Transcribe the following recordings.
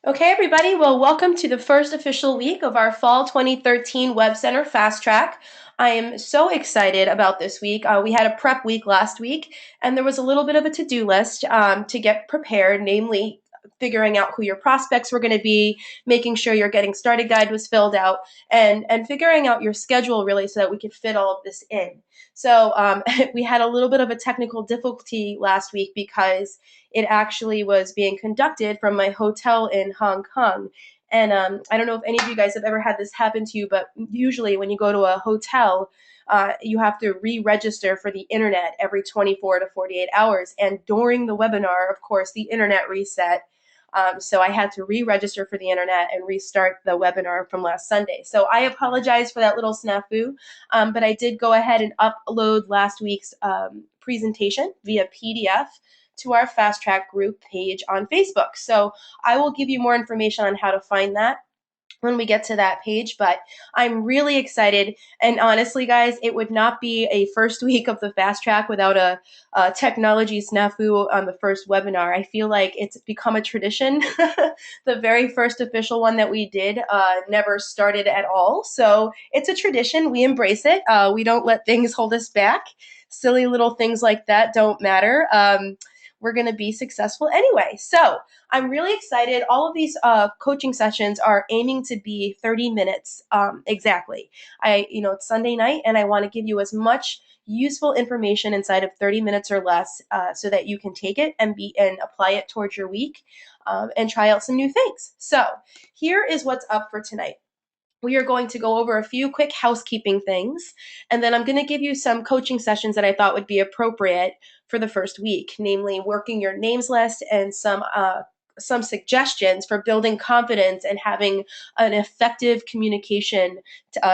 Okay, everybody. Well, welcome to the first official week of our Fall 2013 Web Center Fast Track. I am so excited about this week. We had a prep week last week, and there was a little bit of a to-do list to get prepared, namely figuring out who your prospects were going to be, making sure your getting started guide was filled out, and figuring out your schedule really so that we could fit all of this in. So we had a little bit of a technical difficulty last week because it actually was being conducted from my hotel in Hong Kong. And I don't know if any of you guys have ever had this happen to you, but usually when you go to a hotel, you have to re-register for the internet every 24 to 48 hours. And during the webinar, of course, the internet reset. So I had to re-register for the internet and restart the webinar from last Sunday. So I apologize for that little snafu, but I did go ahead and upload last week's presentation via PDF to our Fast Track group page on Facebook. So I will give you more information on how to find that when we get to that page, but I'm really excited. And honestly, guys, it would not be a first week of the Fast Track without a technology snafu on the first webinar. I feel like it's become a tradition. The very first official one that we did never started at all. So it's a tradition. We embrace it. We don't let things hold us back. Silly little things like that don't matter. We're going to be successful anyway. So I'm really excited. All of these coaching sessions are aiming to be 30 minutes exactly. It's Sunday night, and I want to give you as much useful information inside of 30 minutes or less, so that you can take it and apply it towards your week, and try out some new things. So here is what's up for tonight. We are going to go over a few quick housekeeping things, and then I'm going to give you some coaching sessions that I thought would be appropriate for the first week, namely working your names list and some suggestions for building confidence and having an effective communication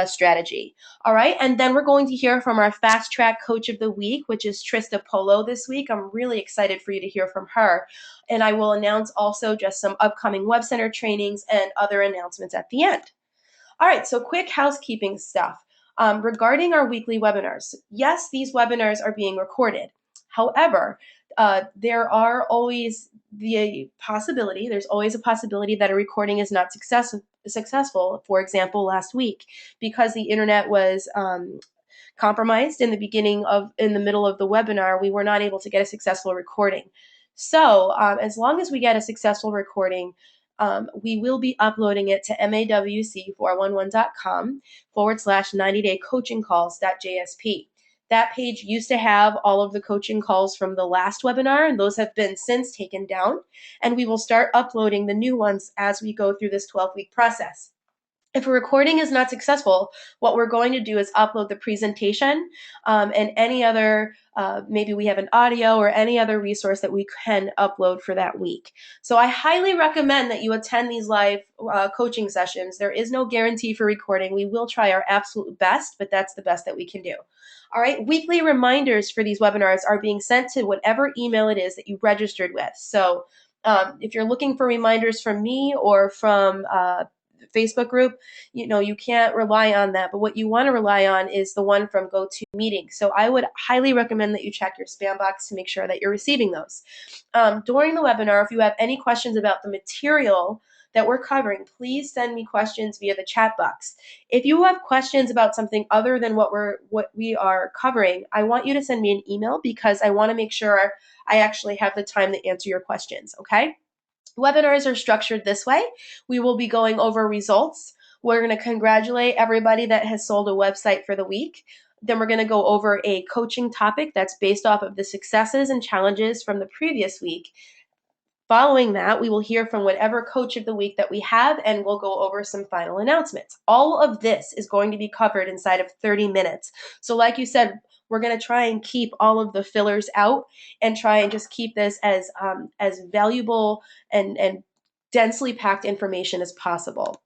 strategy. All right, and then we're going to hear from our Fast Track Coach of the Week, which is Trista Polo this week. I'm really excited for you to hear from her. And I will announce also just some upcoming Web Center trainings and other announcements at the end. All right, so quick housekeeping stuff. Regarding our weekly webinars, yes, these webinars are being recorded. However, there are always there's always a possibility that a recording is not successful. For example, last week, because the internet was compromised in the middle of the webinar, we were not able to get a successful recording. So as long as we get a successful recording, we will be uploading it to mawc411.com /90-day coaching calls.jsp. That page used to have all of the coaching calls from the last webinar, and those have been since taken down. And we will start uploading the new ones as we go through this 12-week process. If a recording is not successful, what we're going to do is upload the presentation, and any other, maybe we have an audio or any other resource that we can upload for that week. So I highly recommend that you attend these live coaching sessions. There is no guarantee for recording. We will try our absolute best, but that's the best that we can do. All right, weekly reminders for these webinars are being sent to whatever email it is that you registered with. So if you're looking for reminders from me or from Facebook group, you can't rely on that. But what you want to rely on is the one from GoToMeeting. So I would highly recommend that you check your spam box to make sure that you're receiving those. During the webinar, if you have any questions about the material that we're covering, please send me questions via the chat box. If you have questions about something other than what we are covering, I want you to send me an email, because I want to make sure I actually have the time to answer your questions, okay? Webinars are structured this way. We will be going over results. We're going to congratulate everybody that has sold a website for the week. Then we're going to go over a coaching topic that's based off of the successes and challenges from the previous week. Following that, we will hear from whatever coach of the week that we have, and we'll go over some final announcements. All of this is going to be covered inside of 30 minutes. So like you said, we're going to try and keep all of the fillers out and try and just keep this as valuable and densely packed information as possible.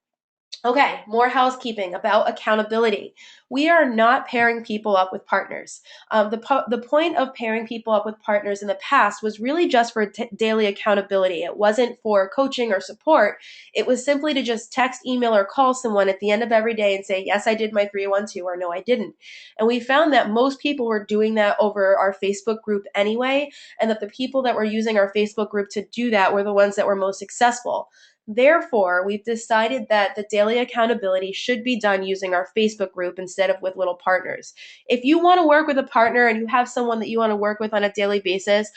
Okay, more housekeeping about accountability. We are not pairing people up with partners. The point of pairing people up with partners in the past was really just for daily accountability. It wasn't for coaching or support. It was simply to just text, email, or call someone at the end of every day and say, yes, I did my 312, or no, I didn't. And we found that most people were doing that over our Facebook group anyway, and that the people that were using our Facebook group to do that were the ones that were most successful. Therefore, we've decided that the daily accountability should be done using our Facebook group instead of with little partners. If you want to work with a partner and you have someone that you want to work with on a daily basis,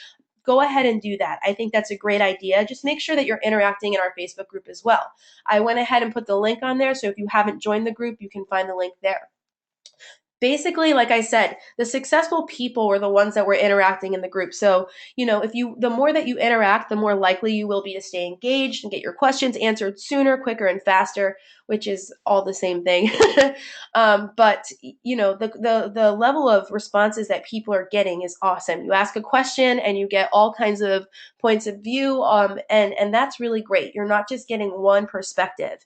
go ahead and do that. I think that's a great idea. Just make sure that you're interacting in our Facebook group as well. I went ahead and put the link on there, so if you haven't joined the group, you can find the link there. Basically, like I said, the successful people were the ones that were interacting in the group. So, the more that you interact, the more likely you will be to stay engaged and get your questions answered sooner, quicker, and faster, which is all the same thing. But the level of responses that people are getting is awesome. You ask a question and you get all kinds of points of view, and that's really great. You're not just getting one perspective.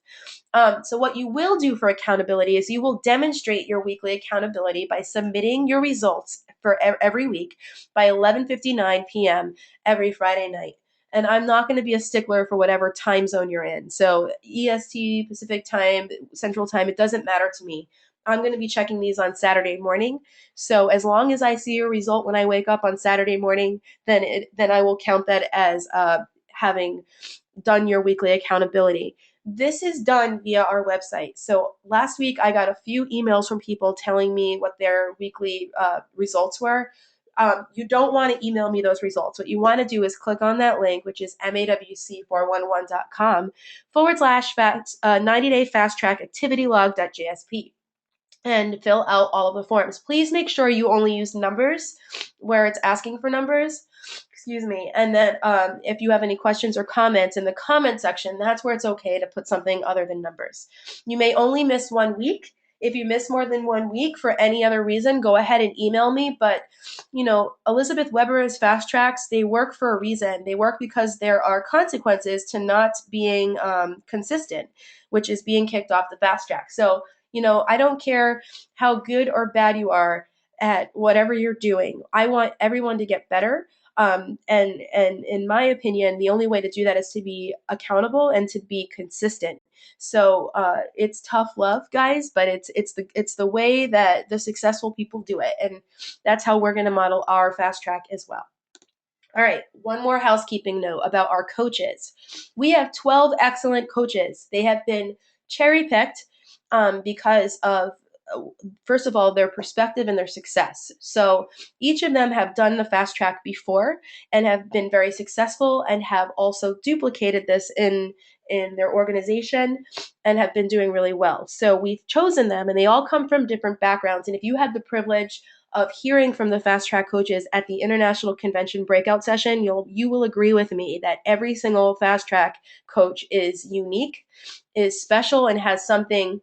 So what you will do for accountability is you will demonstrate your weekly accountability by submitting your results for every week by 11:59 p.m. every Friday night. And I'm not going to be a stickler for whatever time zone you're in. So EST, Pacific time, Central time, it doesn't matter to me. I'm going to be checking these on Saturday morning. So as long as I see a result when I wake up on Saturday morning, then I will count that as having done your weekly accountability. This is done via our website. So last week, I got a few emails from people telling me what their weekly results were. You don't want to email me those results. What you want to do is click on that link, which is mawc411.com/90 day fast track activity log.jsp, and fill out all of the forms. Please make sure you only use numbers where it's asking for numbers. Excuse me. And then if you have any questions or comments in the comment section, that's where it's okay to put something other than numbers. You may only miss 1 week. If you miss more than 1 week for any other reason, go ahead and email me. But, Elizabeth Weber's fast tracks, they work for a reason. They work because there are consequences to not being consistent, which is being kicked off the fast track. So, I don't care how good or bad you are at whatever you're doing. I want everyone to get better. And in my opinion, the only way to do that is to be accountable and to be consistent. So it's tough love, guys, but it's the way that the successful people do it, and that's how we're going to model our fast track as well. All right, one more housekeeping note about our coaches. We have 12 excellent coaches. They have been cherry picked because of, first of all, their perspective and their success. So each of them have done the fast track before and have been very successful, and have also duplicated this in their organization and have been doing really well. So we've chosen them, and they all come from different backgrounds. And if you had the privilege of hearing from the fast track coaches at the International Convention breakout session, you will agree with me that every single fast track coach is unique, is special, and has something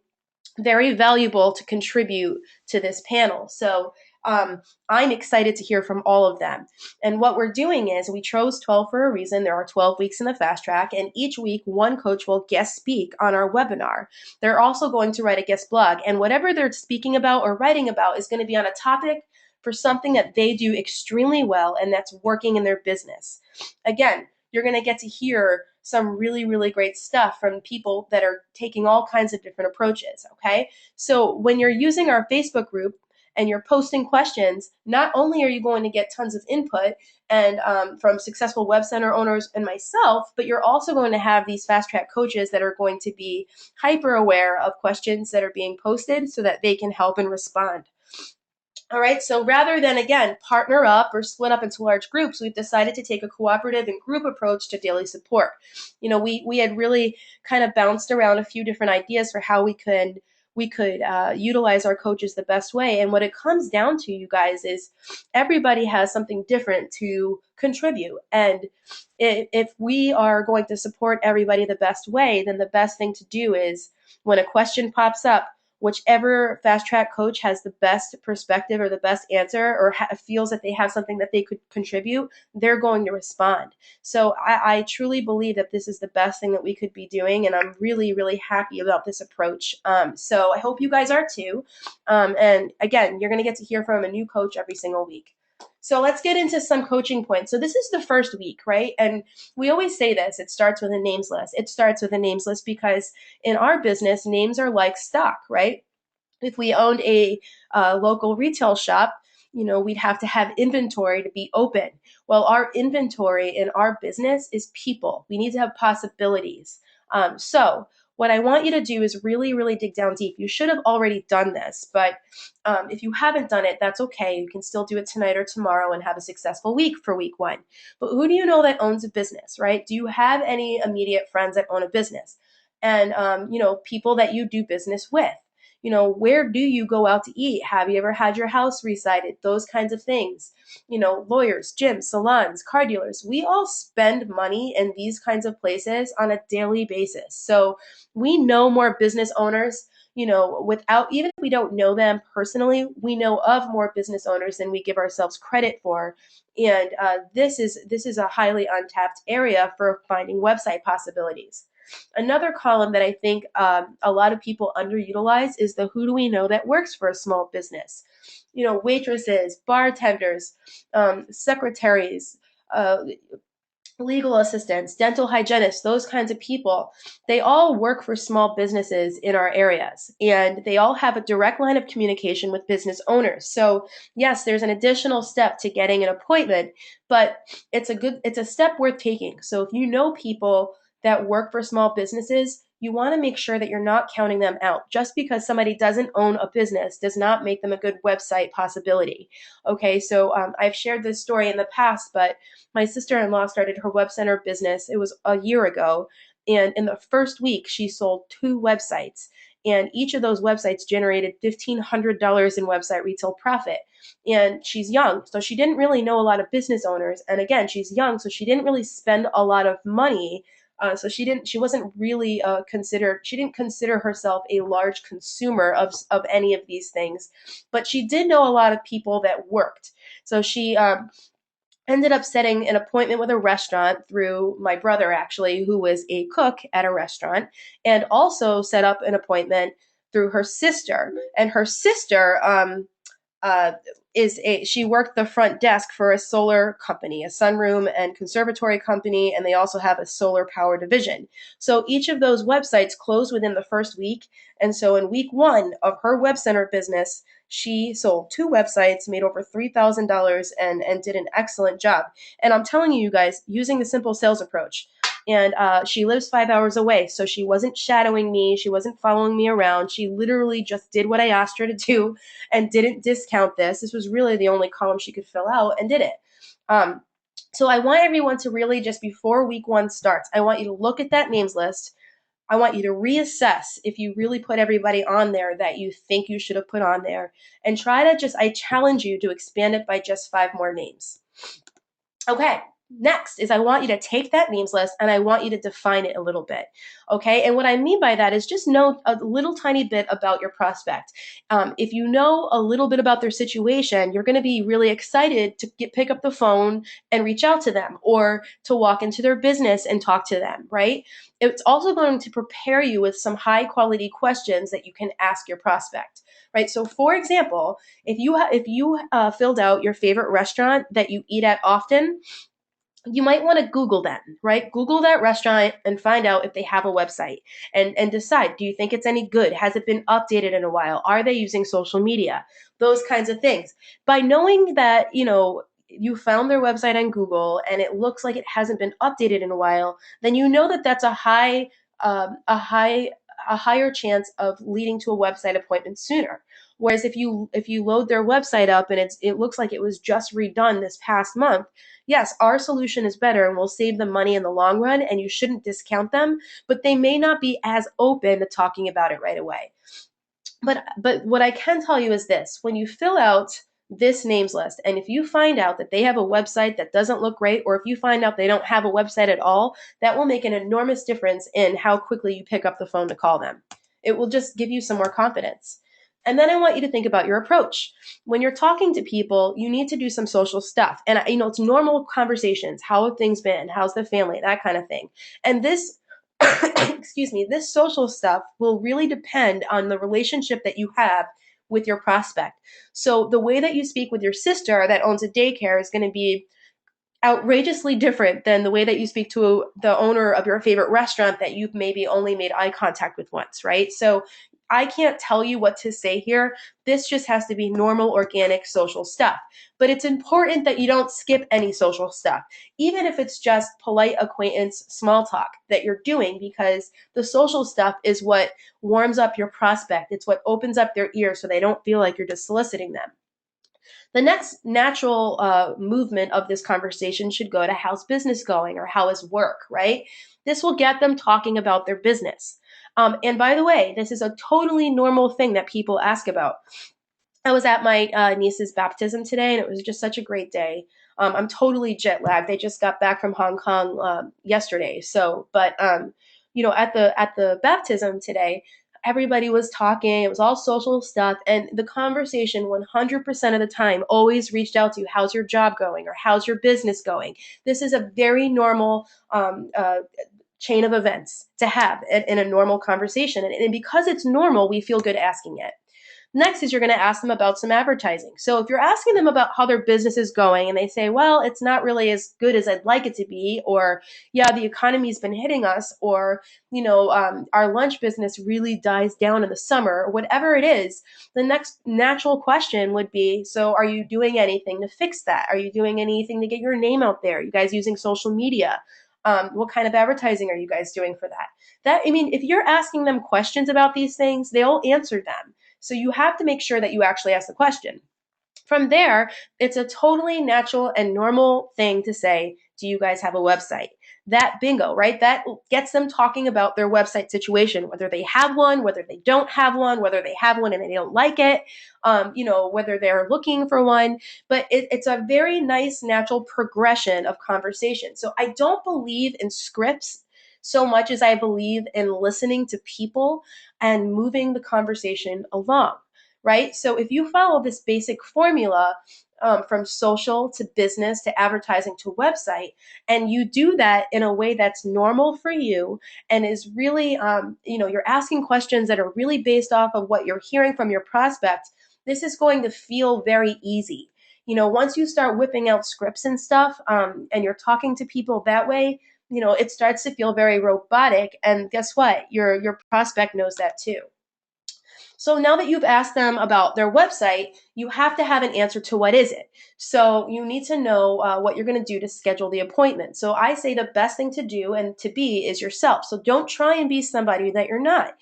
very valuable to contribute to this panel. So I'm excited to hear from all of them. And what we're doing is we chose 12 for a reason. There are 12 weeks in the fast track, and each week one coach will guest speak on our webinar. They're also going to write a guest blog, and whatever they're speaking about or writing about is going to be on a topic for something that they do extremely well and that's working in their business. Again, you're going to get to hear some really, really great stuff from people that are taking all kinds of different approaches, okay? So when you're using our Facebook group and you're posting questions, not only are you going to get tons of input and from successful web center owners and myself, but you're also going to have these fast track coaches that are going to be hyper aware of questions that are being posted so that they can help and respond. All right, so rather than, again, partner up or split up into large groups, we've decided to take a cooperative and group approach to daily support. We had really kind of bounced around a few different ideas for how we could utilize our coaches the best way. And what it comes down to, you guys, is everybody has something different to contribute. And if we are going to support everybody the best way, then the best thing to do is when a question pops up, whichever fast track coach has the best perspective or the best answer or feels that they have something that they could contribute, they're going to respond. So I truly believe that this is the best thing that we could be doing, and I'm really, really happy about this approach. So I hope you guys are too. And again, you're going to get to hear from a new coach every single week. So let's get into some coaching points. So this is the first week, right? And we always say this, it starts with a names list. It starts with a names list because in our business, names are like stock, right? If we owned a local retail shop, we'd have to have inventory to be open. Well, our inventory in our business is people. We need to have possibilities. So what I want you to do is really, really dig down deep. You should have already done this, but if you haven't done it, that's okay. You can still do it tonight or tomorrow and have a successful week for week one. But who do you know that owns a business, right? Do you have any immediate friends that own a business? And, people that you do business with? Where do you go out to eat? Have you ever had your house recited? Those kinds of things. Lawyers, gyms, salons, car dealers, we all spend money in these kinds of places on a daily basis. So we know more business owners, without, even if we don't know them personally, we know of more business owners than we give ourselves credit for. And this is a highly untapped area for finding website possibilities. Another column that I think a lot of people underutilize is the who do we know that works for a small business. Waitresses, bartenders, secretaries, uh, legal assistants, dental hygienists, those kinds of people, they all work for small businesses in our areas and they all have a direct line of communication with business owners. So, yes, there's an additional step to getting an appointment, but it's a step worth taking. So, if you know people that work for small businesses, you want to make sure that you're not counting them out. Just because somebody doesn't own a business does not make them a good website possibility. Okay, so I've shared this story in the past, but my sister-in-law started her web center business. It was a year ago, and in the first week she sold 2 websites, and each of those websites generated $1,500 in website retail profit. And she's young, so she didn't really know a lot of business owners, and again, she's young, so she didn't really spend a lot of money. So she wasn't really she didn't consider herself a large consumer of any of these things, but she did know a lot of people that worked. So she ended up setting an appointment with a restaurant through my brother, actually, who was a cook at a restaurant, and also set up an appointment through her sister. And her sister uh, she worked the front desk for a solar company, a sunroom and conservatory company, and they also have a solar power division. So each of those websites closed within the first week. And so in week one of her web center business, she sold 2 websites, made over $3,000, and did an excellent job. And I'm telling you guys, using the simple sales approach. And she lives 5 hours away, so she wasn't shadowing me. She wasn't following me around. She literally just did what I asked her to do and didn't discount this. This was really the only column she could fill out and did it. Um, so I want everyone to really, just before week one starts, I want you to look at that names list. I want you to reassess if you really put everybody on there that you think you should have put on there, and try to I challenge you to expand it by just 5 more names. Okay, next is I want you to take that names list and I want you to define it a little bit. Okay, and what I mean by that is just know a little tiny bit about your prospect. If you know a little bit about their situation, you're going to be really excited to pick up the phone and reach out to them, or to walk into their business and talk to them, right? It's also going to prepare you with some high quality questions that you can ask your prospect. Right. So, for example, if you filled out your favorite restaurant that you eat at often, you might want to Google them, right? Google that restaurant and find out if they have a website, and decide, do you think it's any good? Has it been updated in a while? Are they using social media? Those kinds of things. By knowing that, you found their website on Google and it looks like it hasn't been updated in a while, then you know that that's um, a high, a higher chance of leading to a website appointment sooner. Whereas if you load their website up and it looks like it was just redone this past month, yes, our solution is better and will save them money in the long run, and you shouldn't discount them, but they may not be as open to talking about it right away. But what I can tell you is this: when you fill out this names list, and if you find out that they have a website that doesn't look great, or if you find out they don't have a website at all, that will make an enormous difference in how quickly you pick up the phone to call them. It will just give you some more confidence. And then I want you to think about your approach. When you're talking to people, you need to do some social stuff. And it's normal conversations. How have things been? How's the family? That kind of thing. And this excuse me, this social stuff will really depend on the relationship that you have with your prospect. So the way that you speak with your sister that owns a daycare is going to be outrageously different than the way that you speak to the owner of your favorite restaurant that you've maybe only made eye contact with once, right? So I can't tell you what to say here. This just has to be normal, organic, social stuff. But it's important that you don't skip any social stuff, even if it's just polite acquaintance, small talk that you're doing, because the social stuff is what warms up your prospect. It's what opens up their ears so they don't feel like you're just soliciting them. The next natural movement of this conversation should go to how's business going or how is work, right? This will get them talking about their business. And by the way, this is a totally normal thing that people ask about. I was at my niece's baptism today, and it was just such a great day. I'm totally jet lagged. They just got back from Hong Kong yesterday, at the baptism today, everybody was talking. It was all social stuff, and the conversation 100% of the time always reached out to how's your job going or how's your business going. This is a very normal chain of events to have in a normal conversation, and because it's normal, we feel good asking it. Next is you're going to ask them about some advertising. So if you're asking them about how their business is going and they say, well, it's not really as good as I'd like it to be, or yeah, the economy's been hitting us, or our lunch business really dies down in the summer, or whatever it is, the next natural question would be, so are you doing anything to fix that? Are you doing anything to get your name out there? Are you guys using social media? What kind of advertising are you guys doing for that? If you're asking them questions about these things, they'll answer them. So you have to make sure that you actually ask the question. From there, it's a totally natural and normal thing to say, do you guys have a website? That bingo, right? That gets them talking about their website situation, whether they have one, whether they don't have one, whether they have one and they don't like it, whether they're looking for one. But it's a very nice, natural progression of conversation. So I don't believe in scripts so much as I believe in listening to people and moving the conversation along, right? So if you follow this basic formula from social to business to advertising to website, and you do that in a way that's normal for you and is really, you're asking questions that are really based off of what you're hearing from your prospect, this is going to feel very easy. Once you start whipping out scripts and stuff, and you're talking to people that way, it starts to feel very robotic. And guess what? Your prospect knows that too. So now that you've asked them about their website, you have to have an answer to what is it. So you need to know what you're going to do to schedule the appointment. So I say the best thing to do and to be is yourself. So don't try and be somebody that you're not.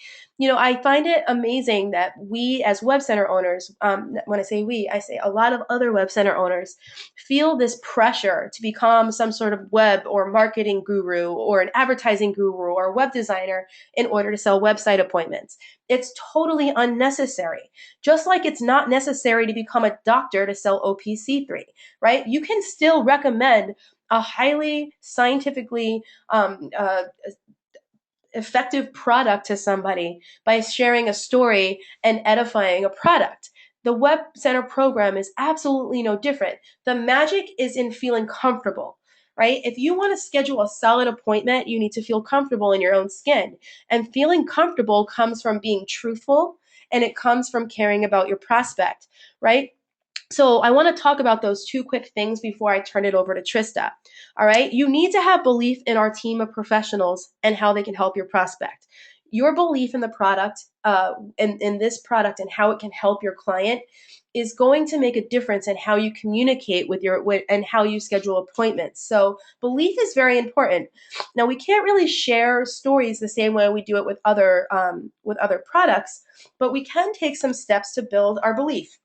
I find it amazing that we as web center owners, when I say we, I say a lot of other web center owners feel this pressure to become some sort of web or marketing guru or an advertising guru or web designer in order to sell website appointments. It's totally unnecessary. Just like it's not necessary to become a doctor to sell OPC3, right? You can still recommend a highly scientifically effective product to somebody by sharing a story and edifying a product. The Web Center program is absolutely no different. The magic is in feeling comfortable, right? If you want to schedule a solid appointment, you need to feel comfortable in your own skin. And feeling comfortable comes from being truthful and it comes from caring about your prospect, right? So I want to talk about those two quick things before I turn it over to Trista. All right. You need to have belief in our team of professionals and how they can help your prospect. Your belief in the product, in this product and how it can help your client is going to make a difference in how you communicate and how you schedule appointments. So belief is very important. Now we can't really share stories the same way we do it with other products, but we can take some steps to build our belief.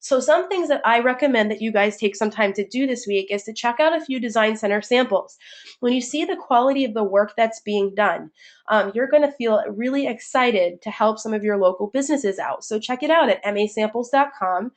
So some things that I recommend that you guys take some time to do this week is to check out a few design center samples. When you see the quality of the work that's being done, you're going to feel really excited to help some of your local businesses out. So check it out at masamples.com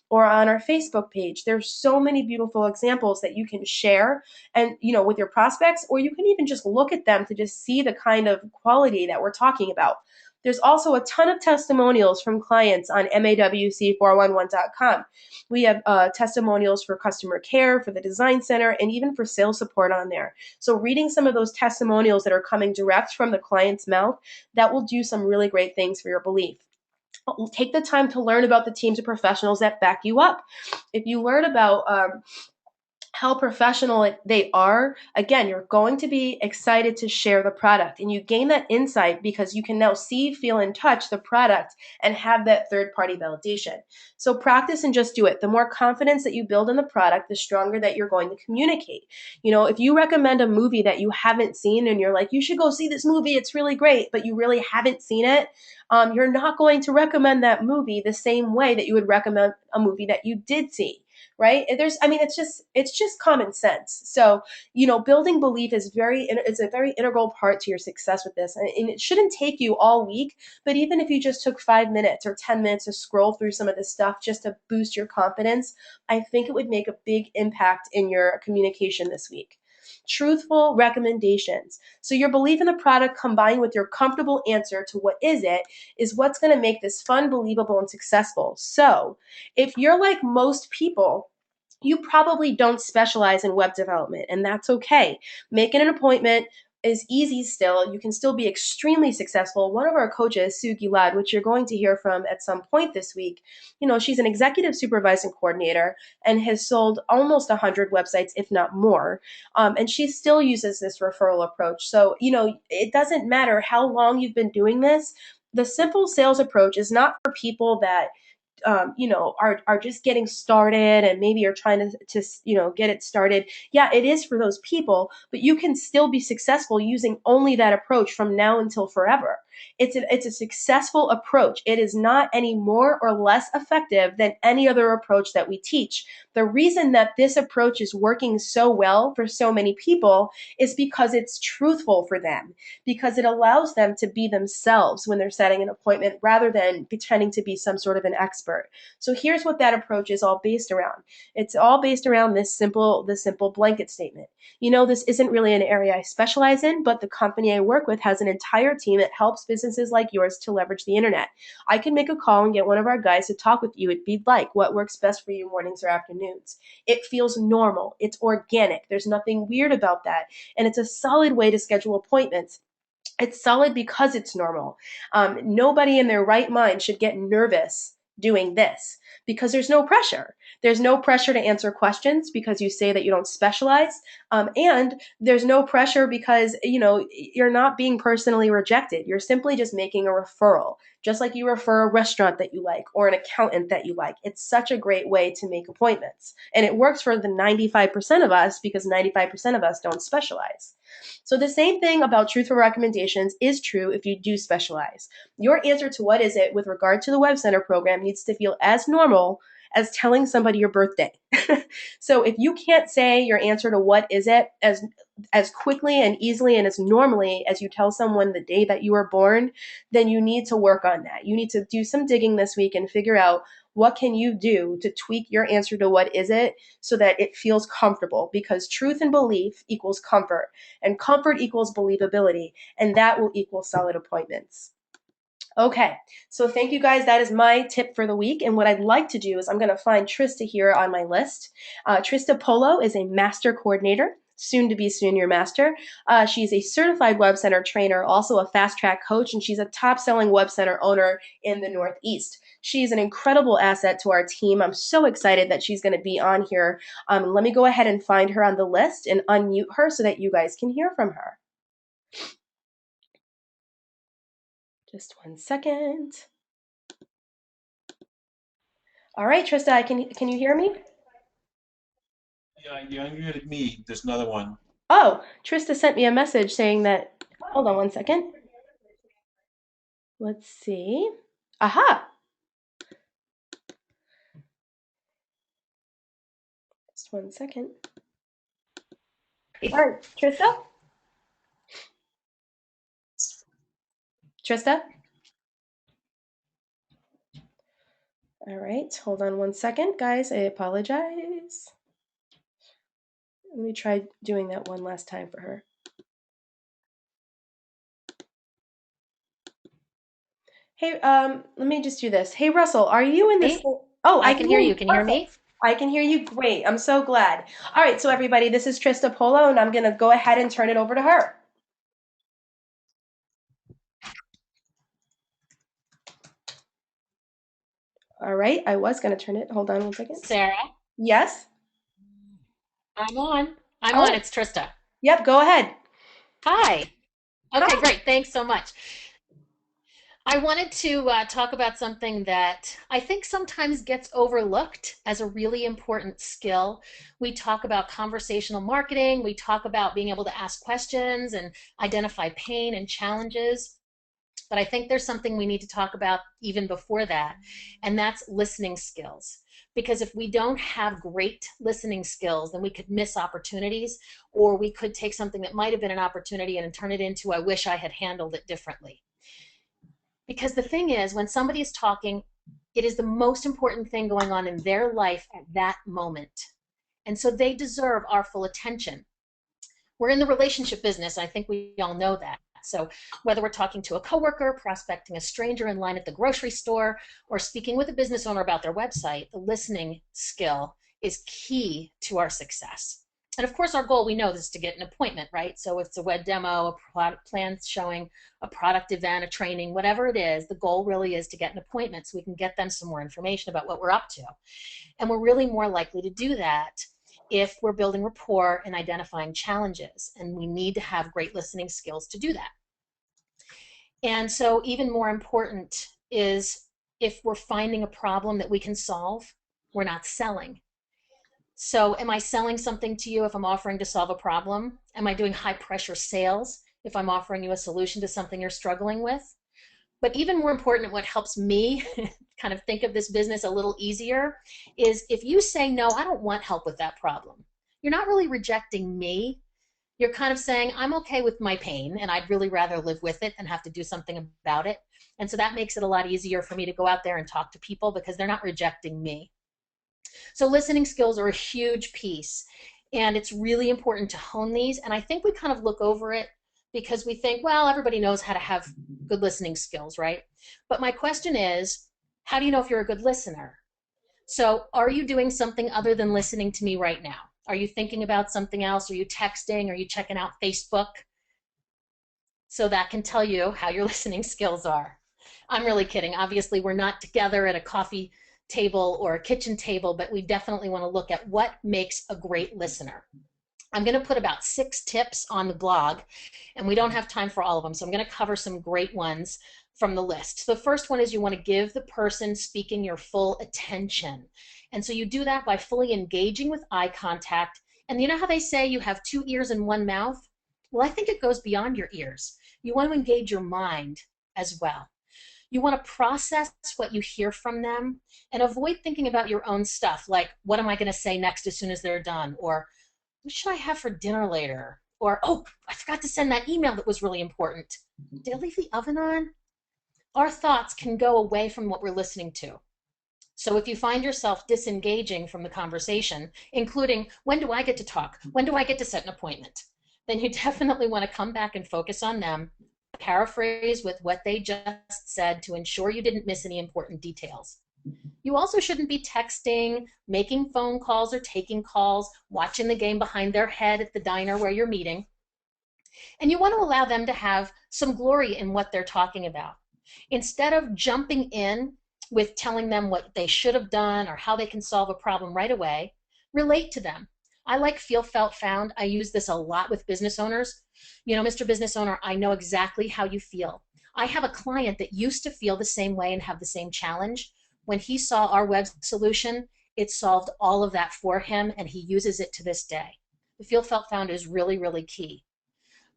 or on our Facebook page. There's so many beautiful examples that you can share and with your prospects, or you can even just look at them to just see the kind of quality that we're talking about. There's also a ton of testimonials from clients on MAWC411.com. We have testimonials for customer care, for the design center, and even for sales support on there. So reading some of those testimonials that are coming direct from the client's mouth, that will do some really great things for your belief. Take the time to learn about the teams of professionals that back you up. If you learn about how professional they are, again, you're going to be excited to share the product. And you gain that insight because you can now see, feel, and touch the product and have that third party validation. So practice and just do it. The more confidence that you build in the product, the stronger that you're going to communicate. If you recommend a movie that you haven't seen and you're like, you should go see this movie, it's really great, but you really haven't seen it, you're not going to recommend that movie the same way that you would recommend a movie that you did see, right? It's just common sense. So building belief is a very integral part to your success with this, and it shouldn't take you all week. But even if you just took 5 minutes or 10 minutes to scroll through some of this stuff just to boost your confidence, I think it would make a big impact in your communication this week. Truthful recommendations. So your belief in the product combined with your comfortable answer to what is it is what's going to make this fun, believable, and successful. So if you're like most people, you probably don't specialize in web development, and that's okay. Making an appointment is easy still. You can still be extremely successful. One of our coaches, Sue Gilad, which you're going to hear from at some point this week, she's an executive supervising coordinator and has sold almost 100 websites, if not more. And she still uses this referral approach. So, it doesn't matter how long you've been doing this. The simple sales approach is not for people that are just getting started and maybe are trying to get it started. Yeah, it is for those people, but you can still be successful using only that approach from now until forever. It's a successful approach. It is not any more or less effective than any other approach that we teach. The reason that this approach is working so well for so many people is because it's truthful for them, because it allows them to be themselves when they're setting an appointment rather than pretending to be some sort of an expert. So here's what that approach is all based around. It's all based around this simple blanket statement. This isn't really an area I specialize in, but the company I work with has an entire team that helps businesses like yours to leverage the internet. I can make a call and get one of our guys to talk with you if you'd like. What works best for you, mornings or afternoons? It feels normal. It's organic. There's nothing weird about that. And it's a solid way to schedule appointments. It's solid because it's normal. Nobody in their right mind should get nervous doing this because there's no pressure. There's no pressure to answer questions because you say that you don't specialize. And there's no pressure because, you're not being personally rejected. You're simply just making a referral, just like you refer a restaurant that you like or an accountant that you like. It's such a great way to make appointments. And it works for the 95% of us because 95% of us don't specialize. So the same thing about truthful recommendations is true if you do specialize. Your answer to what is it with regard to the Web Center program needs to feel as normal as telling somebody your birthday. So if you can't say your answer to what is it as quickly and easily and as normally as you tell someone the day that you were born, then you need to work on that. You need to do some digging this week and figure out what can you do to tweak your answer to what is it so that it feels comfortable, because truth and belief equals comfort, and comfort equals believability, and that will equal solid appointments. Okay, so thank you guys. That is my tip for the week. And what I'd like to do is I'm going to find Trista here on my list. Trista Polo is a master coordinator, soon to be senior master. She's a certified Web Center trainer, also a fast track coach, and she's a top selling Web Center owner in the Northeast. She's an incredible asset to our team. I'm so excited that she's going to be on here. Let me go ahead and find her on the list and unmute her so that you guys can hear from her. Just 1 second. All right, Trista, can you hear me? Yeah, you unmuted me. There's another one. Oh, Trista sent me a message saying that. Hold on 1 second. Let's see. Aha! Just 1 second. All right, Trista? Trista? All right, hold on 1 second, guys. I apologize. Let me try doing that one last time for her. Hey, let me just do this. Hey, Russell, are you in this? Hey, Oh, I I can can hear hear you. you. Can you hear me? Perfect. I can hear you. Great. I'm so glad. All right, so everybody, this is Trista Polo, and I'm going to go ahead and turn it over to her. All right, I was going to turn it. Hold on 1 second. Sarah, Yes? I'm on. I'm on. Oh, It's Trista. yep, go ahead. Hi. Okay, Hi. great. Thanks so much. I wanted to talk about something that I think sometimes gets overlooked as a really important skill. We talk about conversational marketing, we talk about being able to ask questions and identify pain and challenges. But I think there's something we need to talk about even before that, and that's listening skills. Because if we don't have great listening skills, then we could miss opportunities, or we could take something that might have been an opportunity and turn it into, I wish I had handled it differently. Because the thing is, when somebody is talking, it is the most important thing going on in their life at that moment. And so they deserve our full attention. We're in the relationship business. I think we all know that. So whether we're talking to a coworker, prospecting a stranger in line at the grocery store, or speaking with a business owner about their website, the listening skill is key to our success. And of course, our goal, we know, is to get an appointment, right? So if it's a web demo, a product plan showing, a product event, a training, whatever it is, the goal really is to get an appointment so we can get them some more information about what we're up to. And we're really more likely to do that if we're building rapport and identifying challenges. And we need to have great listening skills to do that. And so, even more important is if we're finding a problem that we can solve, we're not selling. So, am I selling something to you if I'm offering to solve a problem? Am I doing high pressure sales if I'm offering you a solution to something you're struggling with? But even more important, what helps me kind of think of this business a little easier is if you say, no, I don't want help with that problem, you're not really rejecting me. You're kind of saying, I'm okay with my pain and I'd really rather live with it than have to do something about it. And so that makes it a lot easier for me to go out there and talk to people because they're not rejecting me. So listening skills are a huge piece, and it's really important to hone these. And I think we kind of look over it because we think, well, everybody knows how to have good listening skills, right? But my question is, how do you know if you're a good listener? So are you doing something other than listening to me right now? Are you thinking about something else? Are you texting? Are you checking out Facebook? So that can tell you how your listening skills are. I'm really kidding. Obviously, we're not together at a coffee table or a kitchen table, but we definitely want to look at what makes a great listener. I'm going to put about 6 tips on the blog, and we don't have time for all of them, so I'm going to cover some great ones from the list. So the first one is you want to give the person speaking your full attention. And so you do that by fully engaging with eye contact. And you know how they say you have 2 ears and 1 mouth? Well, I think it goes beyond your ears. You want to engage your mind as well. You want to process what you hear from them and avoid thinking about your own stuff, like, what am I going to say next as soon as they're done? Or, what should I have for dinner later? Or, oh, I forgot to send that email that was really important. Did I leave the oven on? Our thoughts can go away from what we're listening to. So if you find yourself disengaging from the conversation, including, when do I get to talk? When do I get to set an appointment? Then you definitely want to come back and focus on them, paraphrase with what they just said to ensure you didn't miss any important details. You also shouldn't be texting, making phone calls or taking calls, watching the game behind their head at the diner where you're meeting. And you want to allow them to have some glory in what they're talking about. Instead of jumping in with telling them what they should have done or how they can solve a problem right away, relate to them. I like feel, felt, found. I use this a lot with business owners. You know, Mr. Business Owner, I know exactly how you feel. I have a client that used to feel the same way and have the same challenge. When he saw our web solution, it solved all of that for him, and he uses it to this day. The feel, felt, found is really, really key.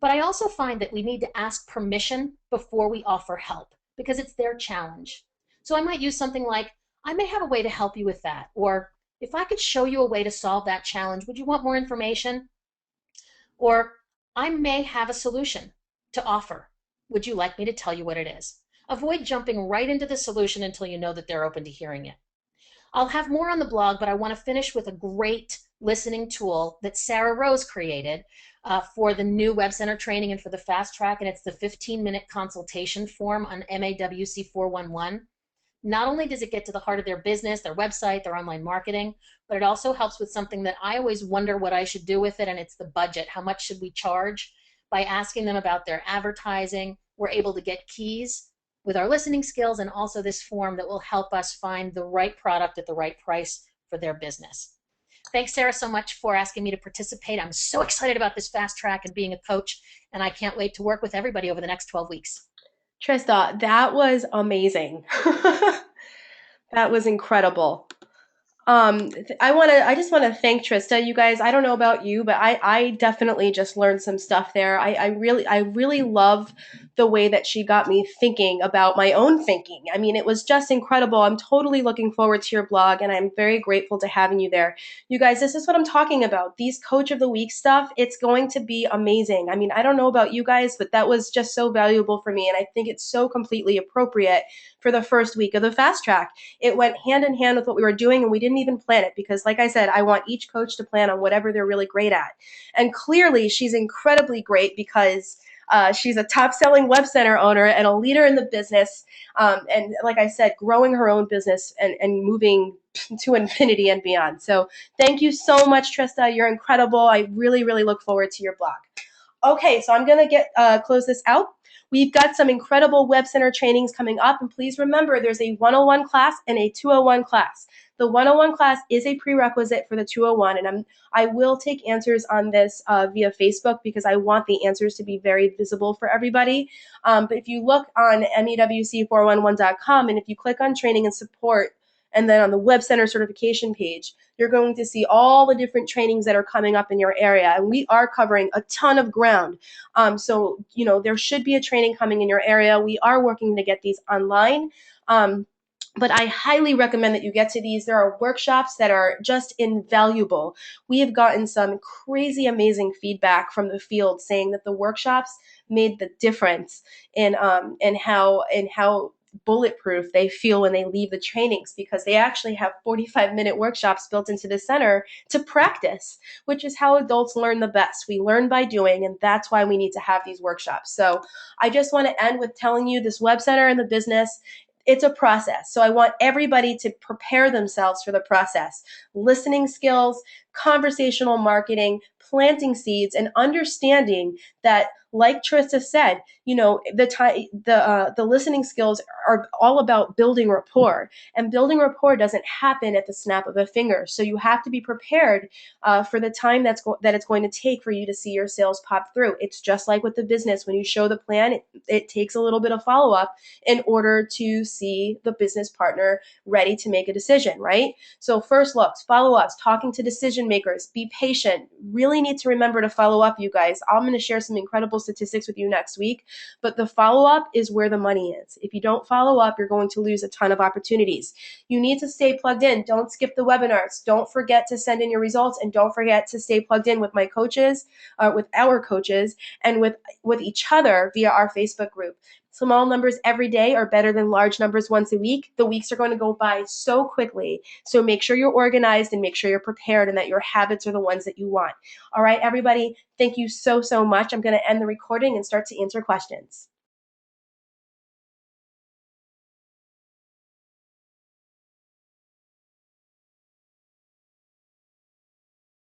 But I also find that we need to ask permission before we offer help because it's their challenge. So I might use something like, I may have a way to help you with that. Or, if I could show you a way to solve that challenge, would you want more information? Or, I may have a solution to offer. Would you like me to tell you what it is? Avoid jumping right into the solution until you know that they're open to hearing it. I'll have more on the blog, but I want to finish with a great listening tool that Sarah Rose created for the new Web Center training and for the Fast Track, and it's the 15-minute consultation form on MAWC 411. Not only does it get to the heart of their business, their website, their online marketing, but it also helps with something that I always wonder what I should do with it, and it's the budget. How much should we charge? By asking them about their advertising, we're able to get keys with our listening skills and also this form that will help us find the right product at the right price for their business. Thanks, Sarah, so much for asking me to participate. I'm so excited about this fast track and being a coach, and I can't wait to work with everybody over the next 12 weeks. Trista, that was amazing. That was incredible. I just want to thank Trista. You guys, I don't know about you, but I definitely just learned some stuff there. I really love the way that she got me thinking about my own thinking. I mean, it was just incredible. I'm totally looking forward to your blog, and I'm very grateful to having you there. You guys, this is what I'm talking about. These Coach of the Week stuff, it's going to be amazing. I mean, I don't know about you guys, but that was just so valuable for me, and I think it's so completely appropriate for the first week of the Fast Track. It went hand in hand with what we were doing, and we didn't even plan it because, like I said, I want each coach to plan on whatever they're really great at. And clearly, she's incredibly great because she's a top selling web center owner and a leader in the business. And like I said, growing her own business and moving to infinity and beyond. So thank you so much, Trista. You're incredible. I really, really look forward to your blog. Okay, so I'm going to get close this out. We've got some incredible Web Center trainings coming up, and please remember there's a 101 class and a 201 class. The 101 class is a prerequisite for the 201, and I will take answers on this via Facebook because I want the answers to be very visible for everybody. But if you look on mewc411.com and if you click on training and support, and then on the Web Center certification page, you're going to see all the different trainings that are coming up in your area. And we are covering a ton of ground. So, there should be a training coming in your area. We are working to get these online. But I highly recommend that you get to these. There are workshops that are just invaluable. We have gotten some crazy, amazing feedback from the field saying that the workshops made the difference in how bulletproof they feel when they leave the trainings because they actually have 45-minute workshops built into the center to practice, which is how adults learn the best. We learn by doing, and that's why we need to have these workshops. So I just want to end with telling you this web center and the business, it's a process. So I want everybody to prepare themselves for the process. Listening skills, conversational marketing, planting seeds, and understanding that, like Trista said, the listening skills are all about building rapport, and building rapport doesn't happen at the snap of a finger. So you have to be prepared for the time that it's going to take for you to see your sales pop through. It's just like with the business. When you show the plan, it takes a little bit of follow up in order to see the business partner ready to make a decision, right? So first looks, follow ups, talking to decision makers, be patient. Really need to remember to follow up, you guys. I'm going to share some incredible statistics with you next week, but the follow up is where the money is. If you don't follow up, you're going to lose a ton of opportunities. You need to stay plugged in. Don't skip the webinars. Don't forget to send in your results, and don't forget to stay plugged in with my coaches, with our coaches, and with each other via our Facebook group. Small numbers every day are better than large numbers once a week. The weeks are going to go by so quickly. So make sure you're organized and make sure you're prepared and that your habits are the ones that you want. All right, everybody, thank you so, so much. I'm going to end the recording and start to answer questions.